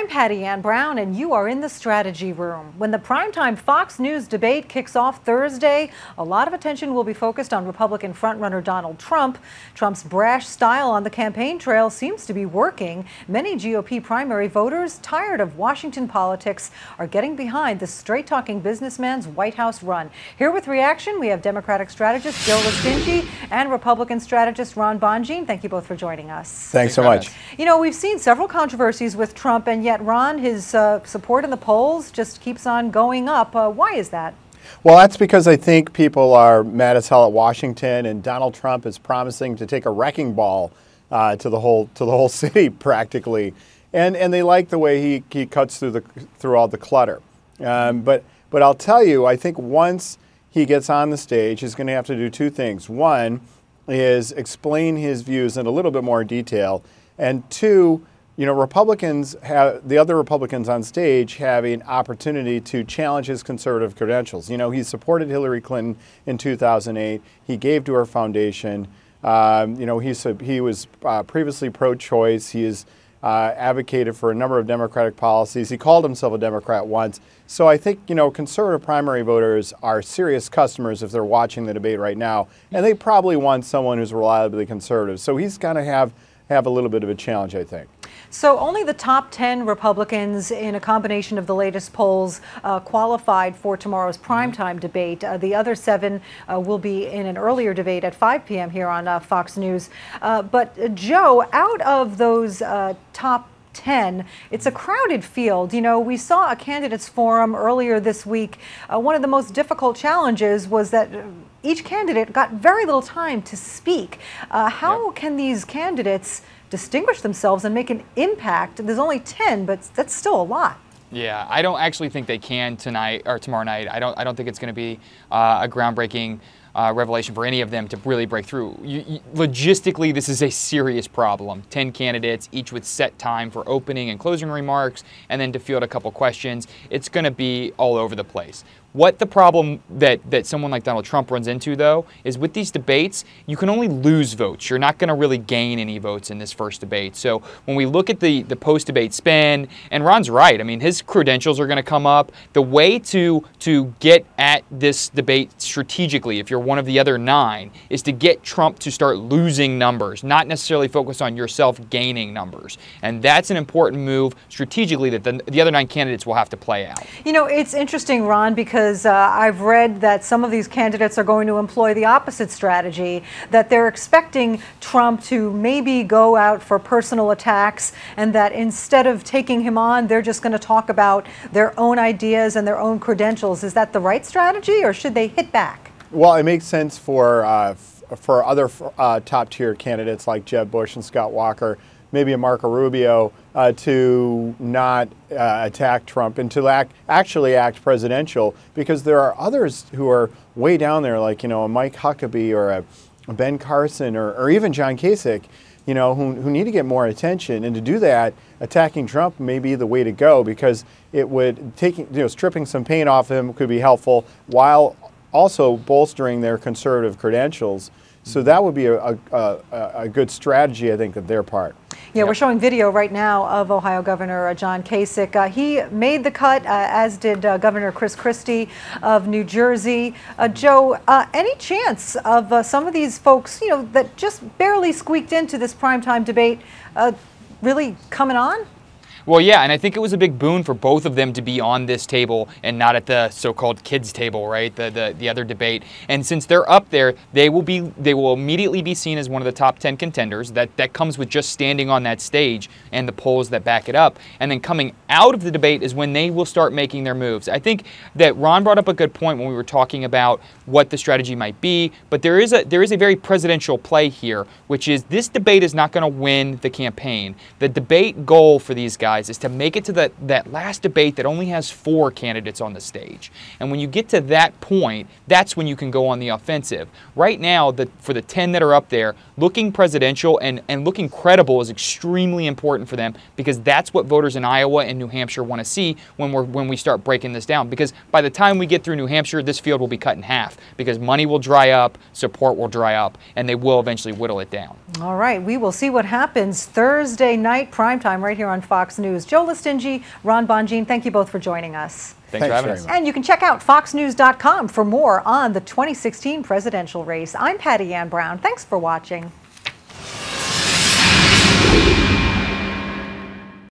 I'm Patty Ann Brown, and you are in the strategy room. When the primetime Fox News debate kicks off Thursday, a lot of attention will be focused on Republican frontrunner Donald Trump. Trump's brash style on the campaign trail seems to be working. Many GOP primary voters, tired of Washington politics, are getting behind the straight-talking businessman's White House run. Here with reaction, we have Democratic strategist Joe Lestingi and Republican strategist Ron Bonjean. Thank you both for joining us. Thanks so much. You know, we've seen several controversies with Trump, and yet, Ron, his support in the polls just keeps on going up. Why is that? Well, that's because I think people are mad as hell at Washington, and Donald Trump is promising to take a wrecking ball to the whole city practically, and they like the way he cuts through all the clutter. But I'll tell you, I think once he gets on the stage, he's going to have to do two things. One is explain his views in a little bit more detail, and two, you know, the other Republicans on stage have an opportunity to challenge his conservative credentials. You know, he supported Hillary Clinton in 2008. He gave to her foundation. You know, he was previously pro-choice. He has advocated for a number of Democratic policies. He called himself a Democrat once. So I think, you know, conservative primary voters are serious customers if they're watching the debate right now, and they probably want someone who's reliably conservative. So he's going to have a little bit of a challenge, I think. So only the top 10 Republicans in a combination of the latest polls qualified for tomorrow's primetime debate. The other 7 will be in an earlier debate at 5 p.m. here on Fox News. But Joe, out of those top 10, it's a crowded field. You know, we saw a candidates forum earlier this week. One of the most difficult challenges was that each candidate got very little time to speak. How can these candidates distinguish themselves and make an impact? There's only 10, but that's still a lot. Yeah, I don't actually think they can tonight or tomorrow night. I don't think it's going to be a groundbreaking revelation for any of them to really break through. Logistically, this is a serious problem. 10 candidates, each with set time for opening and closing remarks, and then to field a couple questions. It's going to be all over the place. What the problem that someone like Donald Trump runs into, though, is with these debates, you can only lose votes. You're not going to really gain any votes in this first debate. So when we look at the post-debate spin, and Ron's right, I mean, his credentials are going to come up. The way to get at this debate strategically, if you're one of the other 9, is to get Trump to start losing numbers, not necessarily focus on yourself gaining numbers. And that's an important move strategically that the other 9 candidates will have to play out. You know, it's interesting, Ron, because I've read that some of these candidates are going to employ the opposite strategy, that they're expecting Trump to maybe go out for personal attacks, and that instead of taking him on, they're just going to talk about their own ideas and their own credentials. Is that the right strategy, or should they hit back? Well, it makes sense for other top-tier candidates like Jeb Bush and Scott Walker, maybe a Marco Rubio, to not attack Trump and to actually act presidential, because there are others who are way down there, like, you know, a Mike Huckabee or a Ben Carson or even John Kasich, you know, who need to get more attention. And to do that, attacking Trump may be the way to go, because it would stripping some paint off him could be helpful while also bolstering their conservative credentials. So that would be a good strategy, I think, of their part. Yeah, we're showing video right now of Ohio Governor John Kasich. He made the cut, as did Governor Chris Christie of New Jersey. Joe, any chance of some of these folks, you know, that just barely squeaked into this primetime debate really coming on? Well, yeah, and I think it was a big boon for both of them to be on this table and not at the so-called kids table, right? The other debate. And since they're up there, they will immediately be seen as one of the top 10 contenders. That comes with just standing on that stage and the polls that back it up. And then coming out of the debate is when they will start making their moves. I think that Ron brought up a good point when we were talking about what the strategy might be, but there is a very presidential play here, which is this debate is not going to win the campaign. The debate goal for these guys is to make it to that last debate that only has 4 candidates on the stage. And when you get to that point, that's when you can go on the offensive. Right now, for the 10 that are up there, looking presidential and looking credible is extremely important for them, because that's what voters in Iowa and New Hampshire want to see when we start breaking this down. Because by the time we get through New Hampshire, this field will be cut in half, because money will dry up, support will dry up, and they will eventually whittle it down. All right, we will see what happens Thursday night primetime right here on Fox News. News. Joe Lestingi, Ron Bonjean, thank you both for joining us. Thanks for having very us. much. And you can check out foxnews.com for more on the 2016 presidential race. I'm Patty Ann Brown. Thanks for watching.